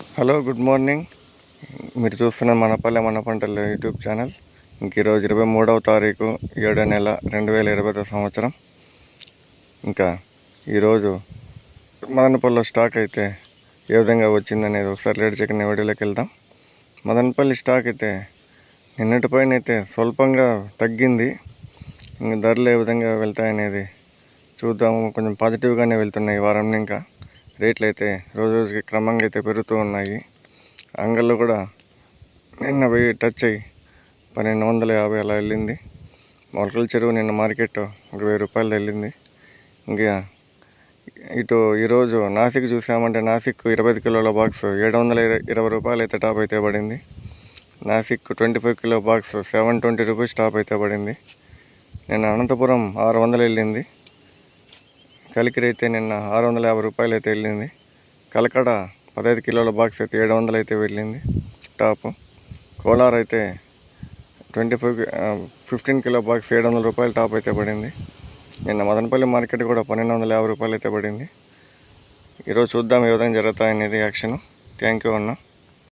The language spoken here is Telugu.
Hello, good morning. మీరు చూస్తున్న మనపల్లె మన పంటల యూట్యూబ్ ఛానల్. ఈరోజు 23వ తారీఖు 7వ నెల 2020 సంవత్సరం. ఇంకా ఈరోజు మదనపల్లిలో స్టాక్ అయితే ఏ విధంగా వచ్చిందనేది ఒకసారి లేట్ చెక్కిన వీడియోలోకి వెళ్దాం. మదనపల్లి స్టాక్ అయితే నిన్నటి పైన అయితే స్వల్పంగా తగ్గింది. ఇంకా ధరలు ఏ విధంగా వెళ్తాయనేది చూద్దాము. కొంచెం పాజిటివ్గానే వెళ్తున్నాయి ఈ వారం. ఇంకా రేట్లు అయితే రోజు రోజుకి క్రమంగా అయితే పెరుగుతూ ఉన్నాయి. అంగళ్ళు కూడా నిన్న పోయి టచ్ అయ్యి 1250 అలా వెళ్ళింది. మొలకల చెరువు నిన్న మార్కెట్ ఒక 1000 రూపాయలు వెళ్ళింది. ఇంకా ఇటు ఈరోజు నాసిక్ చూసామంటే నాసిక్ 25 కిలోల బాక్స్ 720 రూపాయలు అయితే టాప్ అయితే పడింది. Nashik 25 kilo box 720 rupees top అయితే పడింది. నిన్న అనంతపురం 600 వెళ్ళింది. కలికిరి అయితే నిన్న 650 రూపాయలు అయితే వెళ్ళింది. కలకడ 15 కిలోల బాక్స్ అయితే 700 అయితే వెళ్ళింది టాప్. కోలార్ అయితే 15 కిలో బాక్స్ 700 రూపాయలు టాప్ అయితే పడింది. నిన్న మదనపల్లి మార్కెట్ కూడా 1250 రూపాయలు అయితే పడింది. ఈరోజు చూద్దాం ఏ విధంగా జరుగుతాయనేది యాక్షన్. థ్యాంక్ యూ అన్న.